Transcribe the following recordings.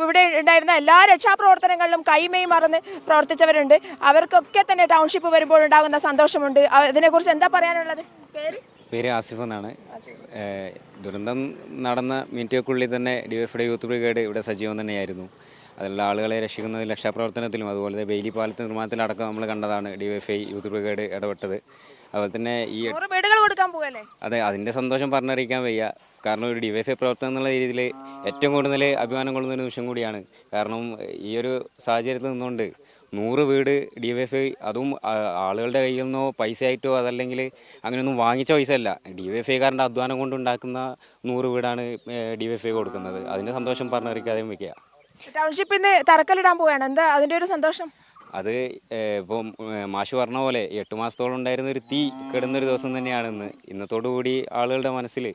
ഇവിടെ ഉണ്ടായിരുന്ന എല്ലാ രക്ഷാപ്രവർത്തനങ്ങളിലും കൈമേയ് മറന്ന് പ്രവർത്തിച്ചവരുണ്ട്. അവർക്കൊക്കെ തന്നെ ടൗൺഷിപ്പ് വരുമ്പോൾ ഉണ്ടാകുന്ന സന്തോഷമുണ്ട്. ഇതിനെക്കുറിച്ച് എന്താ പറയാനുള്ളത്? പേര് ആസിഫ് എന്നാണ്. ദുരന്തം നടന്ന മിനിറ്റുകൾക്കുള്ളിൽ തന്നെ ഡിവൈഎഫ്ഐയുടെ യൂത്ത് ബ്രിഗേഡ് ഇവിടെ സജീവം തന്നെയായിരുന്നു. അതിലുള്ള ആളുകളെ രക്ഷിക്കുന്നതിൽ രക്ഷാപ്രവർത്തനത്തിലും അതുപോലെ ബെയിലി പാലത്തെ നിർമ്മാണത്തിലടക്കം നമ്മൾ കണ്ടതാണ് ഡിവൈഎഫ്ഐ യൂത്ത് ബ്രിഗേഡ് ഇടപെട്ടത്. അതുപോലെ തന്നെ ഈ വീടുകൾ കൊടുക്കാൻ പോകല്ലേ? അതെ, അതിൻ്റെ സന്തോഷം പറഞ്ഞറിയിക്കാൻ വയ്യ. കാരണം ഒരു ഡിവൈഎഫ്ഐ പ്രവർത്തനം എന്നുള്ള രീതിയിൽ ഏറ്റവും കൂടുതൽ അഭിമാനം കൊള്ളുന്ന ഒരു നിമിഷം കൂടിയാണ്. കാരണം ഈ ഒരു സാഹചര്യത്തിൽ നിന്നുകൊണ്ട് 100 വീട് ഡിവൈഎഫ്ഐ, അതും ആളുകളുടെ കയ്യിൽ നിന്നോ പൈസ ആയിട്ടോ അതല്ലെങ്കിൽ അങ്ങനെയൊന്നും വാങ്ങിച്ച പൈസ അല്ല, ഡിവൈഎഫ്ഐക്കാരൻ്റെ അധ്വാനം കൊണ്ടുണ്ടാക്കുന്ന 100 വീടാണ് ഡിവൈഎഫ്ഐ കൊടുക്കുന്നത്. അതിൻ്റെ സന്തോഷം പറഞ്ഞറിയിക്കാതെയും വയ്ക്കുക. ടൗൺഷിപ്പിൽ നിന്ന് തറക്കല്ലിടാൻ പോവുകയാണ്, എന്താ അതിൻ്റെ ഒരു സന്തോഷം? അത് ഇപ്പം മാഷ് പറഞ്ഞ പോലെ 8 മാസത്തോളം ഉണ്ടായിരുന്ന ഒരു തീ കെടുന്നൊരു ദിവസം തന്നെയാണ് ഇന്ന്. ഇന്നത്തോടു കൂടി ആളുകളുടെ മനസ്സിൽ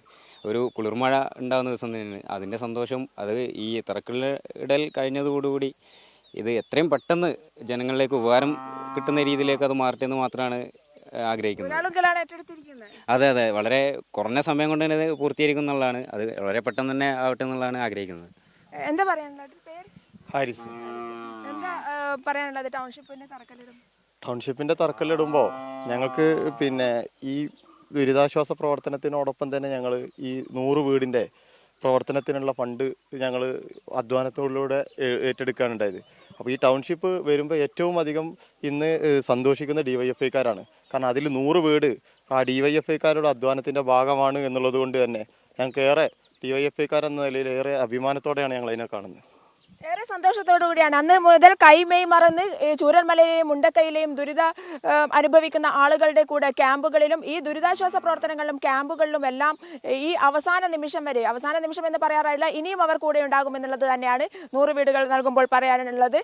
ഒരു കുളിർമഴ ഉണ്ടാകുന്ന ദിവസം തന്നെയാണ്. അതിൻ്റെ സന്തോഷം അത് ഈ തറക്കല്ലിടൽ കഴിഞ്ഞതോടുകൂടി ഇത് എത്രയും പെട്ടെന്ന് ജനങ്ങളിലേക്ക് ഉപകാരം കിട്ടുന്ന രീതിയിലേക്ക് അത് മാറട്ടെ എന്ന് മാത്രമാണ് ആഗ്രഹിക്കുന്നത്. അതെ അതെ, വളരെ കുറഞ്ഞ സമയം കൊണ്ട് തന്നെ ഇത് പൂർത്തീകരിക്കും എന്നുള്ളതാണ്. അത് വളരെ പെട്ടെന്ന് തന്നെ ആവട്ടെ എന്നുള്ളതാണ് ആഗ്രഹിക്കുന്നത്. എന്താ പറയാനുള്ളത്? ഹാരിസ്. എന്താ പറയാനുള്ളത്? ടൗൺഷിപ്പിൻ്റെ തറക്കല്ലിടുമ്പോൾ ഞങ്ങൾക്ക് ഈ ദുരിതാശ്വാസ പ്രവർത്തനത്തിനോടൊപ്പം തന്നെ ഞങ്ങൾ ഈ 100 വീടിൻ്റെ പ്രവർത്തനത്തിനുള്ള ഫണ്ട് ഞങ്ങൾ അധ്വാനത്തോടിലൂടെ ഏറ്റെടുക്കുകയാണുണ്ടായത്. അപ്പോൾ ഈ ടൗൺഷിപ്പ് വരുമ്പോൾ ഏറ്റവും അധികം ഇന്ന് സന്തോഷിക്കുന്ന ഡിവൈഎഫ്ഐക്കാരാണ്. കാരണം അതിൽ 100 വീട് ആ ഡിവൈഎഫ്ഐക്കാരുടെ അധ്വാനത്തിൻ്റെ ഭാഗമാണ് എന്നുള്ളത് കൊണ്ട് തന്നെ ഞങ്ങൾക്ക് ഏറെ ഡിവൈഎഫ്ഐക്കാരെന്ന നിലയിൽ ഏറെ അഭിമാനത്തോടെയാണ് ഞങ്ങൾ അതിനെ കാണുന്നത്. ഏറെ സന്തോഷത്തോടു കൂടിയാണ് അന്ന് മുതൽ കൈമേയ് മറന്ന് ചൂരൽമലയിലെയും മുണ്ടക്കയിലെയും അനുഭവിക്കുന്ന ആളുകളുടെ കൂടെ ക്യാമ്പുകളിലും ഈ ദുരിതാശ്വാസ പ്രവർത്തനങ്ങളിലും ക്യാമ്പുകളിലും എല്ലാം ഈ അവസാന നിമിഷം എന്ന് പറയാറായില്ല, ഇനിയും അവർ കൂടെ ഉണ്ടാകുമെന്നുള്ളത് തന്നെയാണ് 100 വീടുകൾ നൽകുമ്പോൾ പറയാനുള്ളത്.